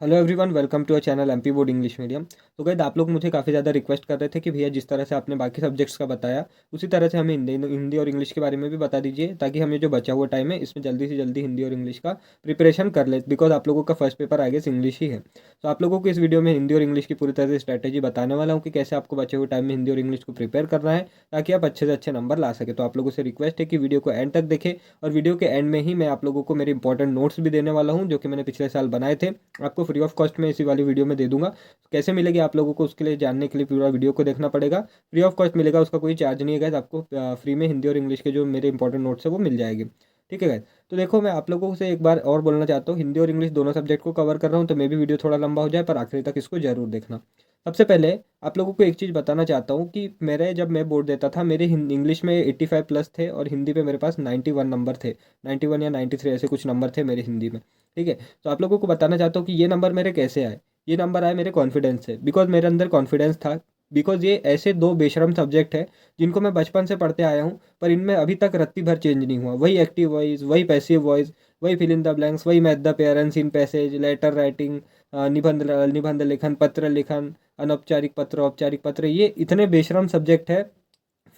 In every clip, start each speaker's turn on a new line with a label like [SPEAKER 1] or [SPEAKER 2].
[SPEAKER 1] Hello everyone, welcome to our channel MP board English medium. तो guys, आप लोग मुझे काफ़ी ज़्यादा रिक्वेस्ट कर रहे थे कि भैया जिस तरह से आपने बाकी सब्जेक्ट्स का बताया उसी तरह से हमें हिंदी और इंग्लिश के बारे में भी बता दीजिए, ताकि हमें जो बचा हुआ टाइम है इसमें जल्दी से जल्दी हिंदी और इंग्लिश का प्रिपरेशन कर ले। बिकॉज आप लोगों का first paper I guess English ही है। तो आप लोगों को इस वीडियो में हिंदी और इंग्लिश की पूरी तरह से स्ट्रैटेजी बताने वाला हूँ कि कैसे आपको बचे हुए टाइम में हिंदी और इंग्लिश को प्रिपेयर करना है, ताकि आप अच्छे से अच्छे नंबर ला सके। तो आप लोगों से रिक्वेस्ट है कि वीडियो को एंड तक देखें, और वीडियो के एंड में ही मैं आप लोगों को मेरे इंपॉर्टेंट नोट्स भी देने वाला हूँ, जो कि मैंने पिछले साल बनाए थे। आपको फ्री ऑफ कॉस्ट में इसी वाली वीडियो में दे दूंगा। कैसे मिलेगी आप लोगों को, उसके लिए जानने के लिए पूरा वीडियो को देखना पड़ेगा। फ्री ऑफ कॉस्ट मिलेगा, उसका कोई चार्ज नहीं है गाइस। आपको फ्री में हिंदी और इंग्लिश के जो मेरे इंपॉर्टेंट नोट्स है वो मिल जाएगी। ठीक है गाइस। तो देखो, मैं आप लोगों से एक बार और बोलना चाहता हूँ, हिंदी और इंग्लिश दोनों सब्जेक्ट को कवर कर रहा हूँ, तो मे भी वीडियो थोड़ा लंबा हो जाए, पर आखिरी तक इसको जरूर देखना। सबसे पहले आप लोगों को एक चीज़ बताना चाहता हूँ कि मेरे जब मैं बोर्ड देता था, मेरे इंग्लिश में 85 प्लस थे और हिंदी पे मेरे पास 91 नंबर थे। 91 या 93 ऐसे कुछ नंबर थे मेरे हिंदी में। ठीक है। तो आप लोगों को बताना चाहता हूँ कि ये नंबर मेरे कैसे आए। ये नंबर आए मेरे कॉन्फिडेंस से, बिकॉज मेरे अंदर कॉन्फिडेंस था। बिकॉज ये ऐसे दो बेशरम सब्जेक्ट है जिनको मैं बचपन से पढ़ते आया हूँ, पर इनमें अभी तक रत्ती भर चेंज नहीं हुआ। वही एक्टिव वॉइस, वही पैसिव वॉइस, वही फिल इन द ब्लैंक्स, वही math the parents in passage, letter writing, निबंध लेखन, पत्र लेखन, अनौपचारिक पत्र, औपचारिक पत्र। ये इतने बेशरम सब्जेक्ट है।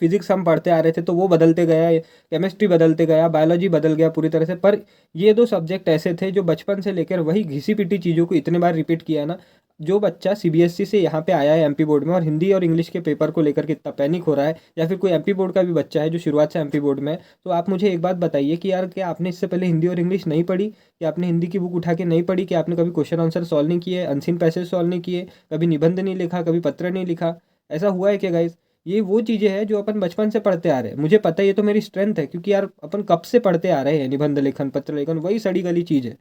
[SPEAKER 1] फिजिक्स हम पढ़ते आ रहे थे तो वो बदलते गया, केमिस्ट्री बदलते गया, बायोलॉजी बदल गया पूरी तरह से। पर ये दो सब्जेक्ट ऐसे थे जो बचपन से लेकर वही घिसी पिटी चीज़ों को इतने बार रिपीट किया ना। जो बच्चा सीबीएसई से यहाँ पे आया है एमपी बोर्ड में, और हिंदी और इंग्लिश के पेपर को लेकर के इतना पैनिक हो रहा है, या फिर कोई एमपी बोर्ड का भी बच्चा है जो शुरुआत से एमपी बोर्ड में है, तो आप मुझे एक बात बताइए कि यार, क्या आपने इससे पहले हिंदी और इंग्लिश नहीं पढ़ी? कि आपने हिंदी की बुक उठा के नहीं पढ़ी? कि आपने कभी क्वेश्चन आंसर सॉल्व नहीं किए, अनसीन पैसेज सॉल्व नहीं किए, कभी निबंध नहीं लिखा, कभी पत्र नहीं लिखा? ऐसा हुआ है क्या गाइस? ये वो चीज़ें हैं जो अपन बचपन से पढ़ते आ रहे हैं। मुझे पता है, ये तो मेरी स्ट्रेंथ है, क्योंकि यार अपन कब से पढ़ते आ रहे हैं निबंध लेखन, पत्र लेखन, वही सड़ी गली चीज़ है।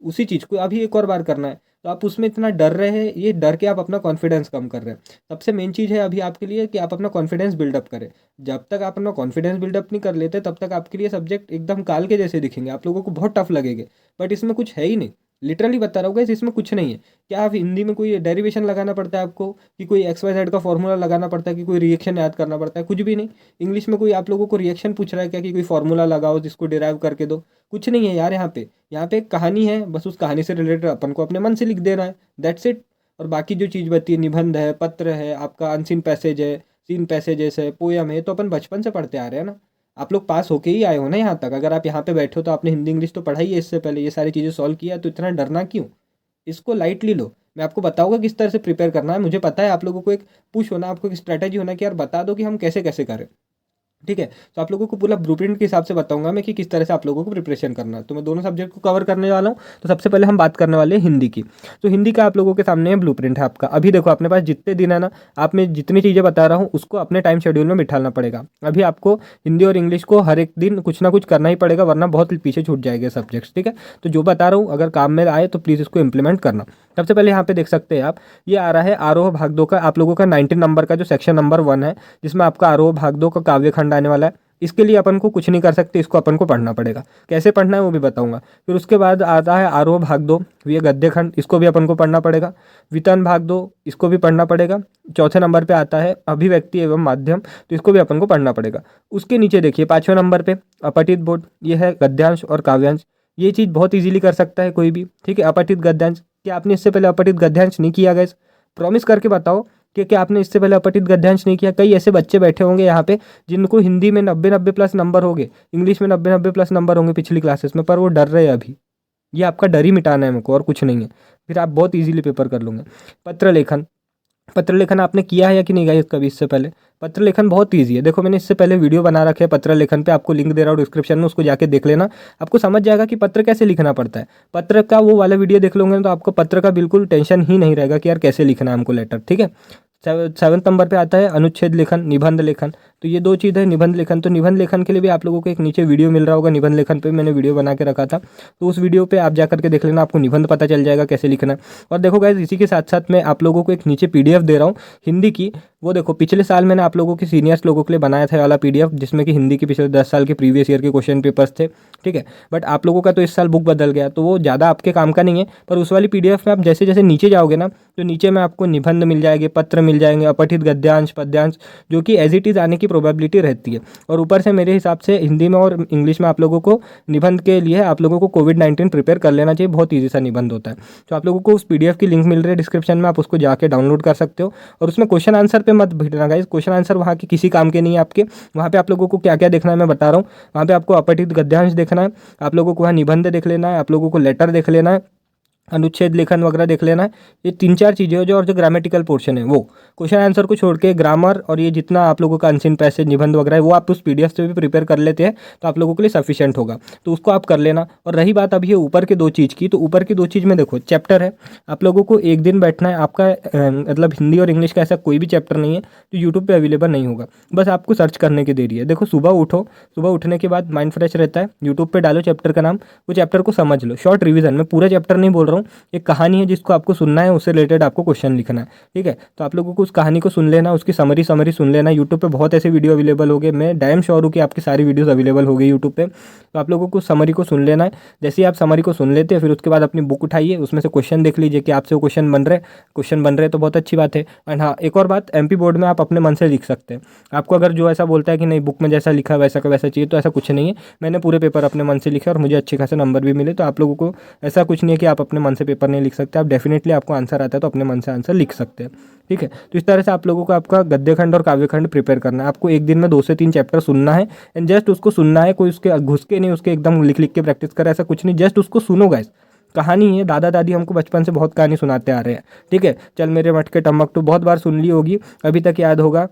[SPEAKER 1] उसी चीज़ को अभी एक और बार करना है, तो आप उसमें इतना डर रहे हैं। ये डर के आप अपना कॉन्फिडेंस कम कर रहे हैं। सबसे मेन चीज़ है अभी आपके लिए कि आप अपना कॉन्फिडेंस बिल्डअप करें। जब तक आप अपना कॉन्फिडेंस बिल्डअप नहीं कर लेते, तब तक आपके लिए सब्जेक्ट एकदम काल के जैसे दिखेंगे, आप लोगों को बहुत टफ लगेंगे। बट इसमें कुछ है ही नहीं। लिटरली बता रहा हूँ guys, इसमें कुछ नहीं है। क्या आप हिंदी में कोई डेरिवेशन लगाना पड़ता है आपको, कि कोई एक्स वाई जेड का फॉर्मूला लगाना पड़ता है, कि कोई रिएक्शन याद करना पड़ता है? कुछ भी नहीं। इंग्लिश में कोई आप लोगों को रिएक्शन पूछ रहा है क्या, कि कोई फॉर्मूला लगाओ जिसको डिराइव करके दो? कुछ नहीं है यार। यहाँ पे एक कहानी है, बस उस कहानी से रिलेटेड अपन को अपने मन से लिख देना है, दैट्स इट। और बाकी जो चीज़ बची है, निबंध है, पत्र है, आपका अनसीन पैसेज है, सीन पैसेजेस है, पोयम है, तो अपन बचपन से पढ़ते आ रहे हैं ना। आप लोग पास होके ही आए हो ना यहाँ तक। अगर आप यहाँ पे बैठे हो तो आपने हिंदी इंग्लिश तो पढ़ाई है इससे पहले, ये सारी चीज़ें सॉल्व किया है, तो इतना डरना क्यों? इसको लाइटली लो। मैं आपको बताऊंगा किस तरह से प्रिपेयर करना है। मुझे पता है आप लोगों को एक पुश होना, आपको एक स्ट्रैटेजी होना कि यार बता दो कि हम कैसे कैसे करें। ठीक है। तो आप लोगों को पूरा ब्लूप्रिंट के हिसाब से बताऊंगा मैं कि किस तरह से आप लोगों को प्रिपरेशन करना है। तो मैं दोनों सब्जेक्ट को कवर करने वाला हूँ। तो सबसे पहले हम बात करने वाले हैं हिंदी की। तो हिंदी का आप लोगों के सामने ब्लूप्रिंट है आपका। अभी देखो, अपने पास जितने दिन है ना, आप मैं जितनी चीज़ें बता रहा हूँ उसको अपने टाइम शेड्यूल में बिठाना पड़ेगा। अभी आपको हिंदी और इंग्लिश को हर एक दिन कुछ ना कुछ करना ही पड़ेगा, वरना बहुत पीछे छूट जाएंगे सब्जेक्ट्स। ठीक है। तो जो बता रहा हूँ, अगर काम में आए तो प्लीज़ इसको इंप्लीमेंट करना। सबसे पहले यहाँ पे देख सकते हैं आप, ये आ रहा है आरोह भाग दो का आप लोगों का 19 नंबर का जो सेक्शन नंबर 1 है, जिसमें आपका आरोह भाग दो का काव्य खंड आने वाला है। इसके लिए अपन को कुछ नहीं कर सकते, इसको अपन को पढ़ना पड़ेगा। कैसे पढ़ना है वो भी बताऊंगा। फिर उसके बाद आता है आरोह भाग दो, ये गद्य खंड, इसको भी अपन को पढ़ना पड़ेगा। वितरण भाग दो, इसको भी पढ़ना पड़ेगा। चौथे नंबर पे आता है अभिव्यक्ति एवं माध्यम, तो इसको भी अपन को पढ़ना पड़ेगा। उसके नीचे देखिए 5वें नंबर पे अपठित बोध, ये है गद्यांश और काव्यांश। ये चीज़ बहुत इजीली कर सकता है कोई भी। ठीक है। अपठित गद्यांश, क्या आपने इससे पहले अपठित गद्यांश नहीं किया गैस? प्रॉमिस करके बताओ कि क्या आपने इससे पहले अपठित गद्यांश नहीं किया? कई ऐसे बच्चे बैठे होंगे यहाँ पे जिनको हिंदी में 90-90 प्लस नंबर होंगे, इंग्लिश में 90-90 प्लस नंबर होंगे पिछली क्लासेस में, पर वो डर रहे हैं अभी। ये आपका डर ही मिटाना है मेरे को, और कुछ नहीं है। फिर आप बहुत इजीली पेपर कर लोगे। पत्र लेखन, पत्र लेखन आपने किया है या कि नहीं गाइस कभी इससे पहले? पत्र लेखन बहुत ईजी है। देखो, मैंने इससे पहले वीडियो बना रखे है पत्र लेखन पे, आपको लिंक दे रहा हूँ डिस्क्रिप्शन में, उसको जाके देख लेना। आपको समझ जाएगा कि पत्र कैसे लिखना पड़ता है। पत्र का वो वाला वीडियो देख लोगे तो आपको पत्र का बिल्कुल टेंशन ही नहीं रहेगा कि यार कैसे लिखना है हमको लेटर। ठीक है। 7वें नंबर पे आता है अनुच्छेद लेखन, निबंध लेखन। तो ये दो चीज़ है, निबंध लेखन। तो निबंध लेखन के लिए भी आप लोगों को एक नीचे वीडियो मिल रहा होगा, निबंध लेखन पे मैंने वीडियो बना के रखा था, तो उस वीडियो पे आप जा करके देख लेना, आपको निबंध पता चल जाएगा कैसे लिखना है। और देखो गाइस, इसी के साथ साथ मैं आप लोगों को एक नीचे पीडीएफ दे रहा हूँ हिंदी की। वो देखो, पिछले साल मैंने आप लोगों के सीनियर्स लोगों के लिए बनाया था वाला पीडीएफ, जिसमें कि हिंदी के पिछले 10 साल के प्रीवियस ईयर के क्वेश्चन पेपर्स थे। ठीक है। बट आप लोगों का तो इस साल बुक बदल गया, तो वो ज़्यादा आपके काम का नहीं है। पर उस वाली पीडीएफ में आप जैसे जैसे नीचे जाओगे ना, तो नीचे में आपको निबंध मिल जाएंगे, पत्र मिल जाएंगे, अपठित गद्यांश, पद्यांश, जो कि एज इट इज़ आने की प्रोबेबिलिटी रहती है। और ऊपर से मेरे हिसाब से हिंदी में और इंग्लिश में आप लोगों को निबंध के लिए आप लोगों को कोविड-19 प्रिपेयर कर लेना चाहिए। बहुत ईजी सा निबंध होता है। तो आप लोगों को उस पीडीएफ की लिंक मिल रही है डिस्क्रिप्शन में, आप उसको जाके डाउनलोड कर सकते हो। और उसमें क्वेश्चन आंसर पे मत भिड़ना गाइस, क्वेश्चन आंसर वहाँ के किसी काम के नहीं है आपके। वहाँ पे आप लोगों को क्या क्या देखना है मैं बता रहा हूँ। वहाँ पे आपको अपठित गद्यांश देखना है, आप लोगों को वहाँ निबंध देख लेना है, आप लोगों को लेटर देख लेना है, अनुच्छेद लेखन वगैरह देख लेना है। ये 3-4 चीज़ें हो जो, और जो ग्रामेटिकल पोर्शन है वो क्वेश्चन आंसर को छोड़ के ग्रामर और ये जितना आप लोगों का अनसीन पैसेज निबंध वगैरह है वो आप उस पीडीएफ से भी प्रिपेयर कर लेते हैं तो आप लोगों के लिए सफिशिएंट होगा। तो उसको आप कर लेना। और रही बात अब ये ऊपर के 2 चीज़ की, तो ऊपर की 2 चीज़ में देखो चैप्टर है, आप लोगों को एक दिन बैठना है। आपका मतलब हिंदी और इंग्लिश का ऐसा कोई भी चैप्टर नहीं है जो यूट्यूब पर अवेलेबल नहीं होगा, बस आपको सर्च करने की देरी है। देखो सुबह उठो, सुबह उठने के बाद माइंड फ्रेश रहता है, यूट्यूब पर डालो चैप्टर का नाम, वो चैप्टर को समझ लो। शॉर्ट रिविजन, मैं पूरा चैप्टर नहीं बोल रहा हूँ, एक कहानी है जिसको आपको सुनना है, उससे रिलेटेड आपको क्वेश्चन लिखना है, ठीक है। तो आप लोगों को उस कहानी को सुन लेना, उसकी समरी सुन लेना। यूट्यूब पे बहुत ऐसे वीडियो अवेलेबल हो गए, मैं डैम श्योर हूँ कि आपकी सारी वीडियोस अवेलेबल हो गई यूट्यूब पे। तो आप लोगों को समरी को सुन लेना है। जैसे ही आप समरी को सुन लेते हैं फिर उसके बाद अपनी बुक उठाइए, उसमें से क्वेश्चन देख लीजिए कि आपसे वो क्वेश्चन बन रहे तो बहुत अच्छी बात है। एंड हाँ, एक और बात, एमपी बोर्ड में आप अपने मन से लिख सकते हैं। आपको अगर जो ऐसा बोलता है कि नहीं बुक में जैसा लिखा है वैसा का वैसा चाहिए, तो ऐसा कुछ नहीं है। मैंने पूरे पेपर अपने मन से लिखे और मुझे अच्छे खासे नंबर भी मिले। तो आप लोगों को ऐसा कुछ नहीं है कि आप अपने मन से पेपर नहीं लिख सकते, आप डेफिनेटली आपको आंसर आता है तो अपने मन से आंसर लिख सकते हैं, ठीक है। तो इस तरह से आप लोगों को आपका गद्यखंड और काव्यखंड प्रिपेयर करना है। आपको एक दिन में 2 से 3 चैप्टर सुनना है एंड जस्ट उसको सुनना है, कोई उसके घुस के नहीं उसके एकदम लिख लिख के प्रैक्टिस करे, ऐसा कुछ नहीं, जस्ट उसको सुनो गाइस। कहानी है, दादा दादी हमको बचपन से बहुत कहानी सुनाते आ रहे हैं, ठीक है। चल मेरे मटके टमकटू बहुत बार सुन ली होगी, अभी तक याद होगा।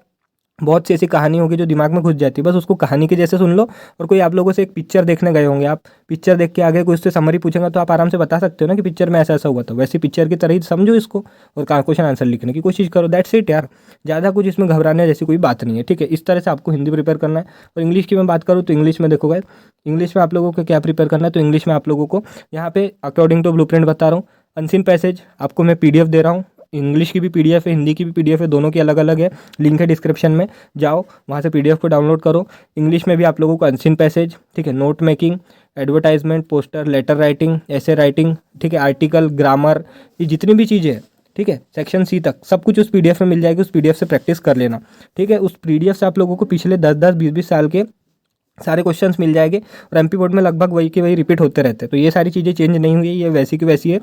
[SPEAKER 1] बहुत सी ऐसी कहानी होगी जो दिमाग में घुस जाती है, बस उसको कहानी के जैसे सुन लो। और कोई आप लोगों से एक पिक्चर देखने गए होंगे, आप पिक्चर देख के आगे कोई उससे समरी पूछेगा तो आप आराम से बता सकते हो ना कि पिक्चर में ऐसा ऐसा हुआ था, वैसे पिक्चर की तरह ही समझो इसको और क्वेश्चन आंसर लिखने की कोशिश करो। दैट्स इट यार, ज़्यादा कुछ इसमें घबराने जैसी कोई बात नहीं है, ठीक है। इस तरह से आपको हिंदी प्रिपेयर करना है। और इंग्लिश की मैं बात करूँ तो इंग्लिश में देखो गाइस, इंग्लिश में आप लोगों को क्या प्रिपेयर करना है, तो इंग्लिश में आप लोगों को यहाँ पे अकॉर्डिंग टू ब्लूप्रिंट बता रहा हूँ। अनसीन पैसेज आपको मैं पीडीएफ दे रहा हूँ, इंग्लिश की भी पीडीएफ है, हिंदी की भी पीडीएफ है, दोनों की अलग अलग है। लिंक है डिस्क्रिप्शन में, जाओ वहाँ से पीडीएफ को डाउनलोड करो। इंग्लिश में भी आप लोगों को अनसीन पैसेज, ठीक है, note making, advertisement, poster, letter writing, ऐसे राइटिंग, ठीक है, आर्टिकल, ग्रामर, ये जितनी भी चीज़ें हैं, ठीक है, सेक्शन सी तक सब कुछ उस पीडीएफ में मिल जाएगी। उस पीडीएफ से प्रैक्टिस कर लेना, ठीक है। उस पीडीएफ से आप लोगों को पिछले 10-10, 20-20 साल के सारे क्वेश्चंस मिल जाएंगे। और एमपी बोर्ड में लगभग वही के वही रिपीट होते रहते हैं, तो ये सारी चीज़ें चेंज नहीं हुई है, ये वैसी की वैसी है।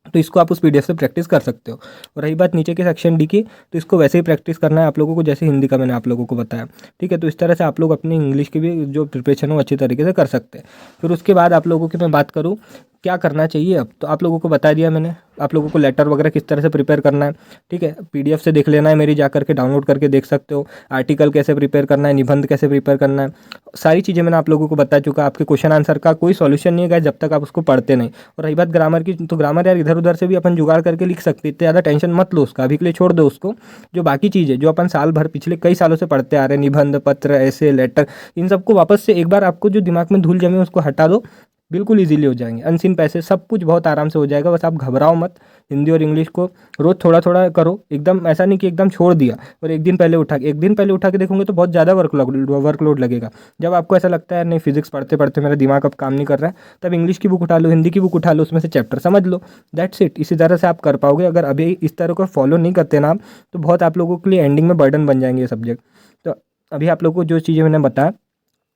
[SPEAKER 1] तो इसको आप उस पीडीएफ से प्रैक्टिस कर सकते हो। और रही बात नीचे के सेक्शन डी की, तो इसको वैसे ही प्रैक्टिस करना है आप लोगों को जैसे हिंदी का मैंने आप लोगों को बताया, ठीक है। तो इस तरह से आप लोग अपनी इंग्लिश की भी जो प्रिपरेशन हो अच्छी तरीके से कर सकते हैं। फिर उसके बाद आप लोगों की मैं बात करूँ क्या करना चाहिए अब, तो आप लोगों को बता दिया मैंने, आप लोगों को लेटर वगैरह किस तरह से प्रिपेयर करना है, ठीक है, पीडीएफ से देख लेना है, मेरी जा करके डाउनलोड करके देख सकते हो। आर्टिकल कैसे प्रिपेयर करना है, निबंध कैसे प्रिपेयर करना है, सारी चीज़ें मैंने आप लोगों को बता चुका। आपके क्वेश्चन आंसर का कोई सॉल्यूशन नहीं है गाइस जब तक आप उसको पढ़ते नहीं। और रही बात ग्रामर की, तो ग्रामर यार इधर उधर से भी अपन जुगाड़ करके लिख सकते हैं, इतने ज़्यादा टेंशन मत लो उसका, अभी के लिए छोड़ दो उसको। जो बाकी चीज़ें जो अपन साल भर पिछले कई सालों से पढ़ते आ रहे हैं, निबंध, पत्र, ऐसे, लेटर, इन सबको वापस से एक बार आपको जो दिमाग में धूल जमे उसको हटा दो, बिल्कुल इजीली हो जाएंगे। अनसीन पैसे सब कुछ बहुत आराम से हो जाएगा, बस आप घबराओ मत। हिंदी और इंग्लिश को रोज़ थोड़ा थोड़ा करो, एकदम ऐसा नहीं कि एकदम छोड़ दिया और एक दिन पहले उठा के देखोगे तो बहुत ज़्यादा वर्कलोड लगेगा। जब आपको ऐसा लगता है नहीं फिजिक्स पढ़ते पढ़ते मेरा दिमाग अब काम नहीं कर रहा है, तब इंग्लिश की बुक उठा लो, हिंदी की बुक उठा लो, उसमें से चैप्टर समझ लो। दैट्स इट, इसी तरह से आप कर पाओगे। अगर अभी इस तरह को फॉलो नहीं करते ना आप, तो बहुत आप लोगों के लिए एंडिंग में बर्डन बन जाएंगे ये सब्जेक्ट। तो अभी आप लोगों को जो चीज़ें मैंने बताया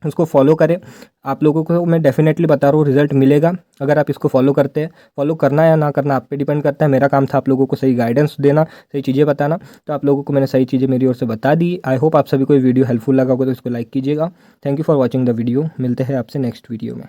[SPEAKER 1] उसको फॉलो करें। आप लोगों को मैं डेफिनेटली बता रहा हूँ रिजल्ट मिलेगा अगर आप इसको फॉलो करते हैं। फॉलो करना या ना करना आप पे डिपेंड करता है। मेरा काम था आप लोगों को सही गाइडेंस देना, सही चीज़ें बताना। तो आप लोगों को मैंने सही चीज़ें मेरी ओर से बता दी। आई होप आप सभी को ये वीडियो हेल्पफुल लगा होगा, तो इसको लाइक कीजिएगा। Thank you for watching the video. मिलते हैं आपसे नेक्स्ट वीडियो में।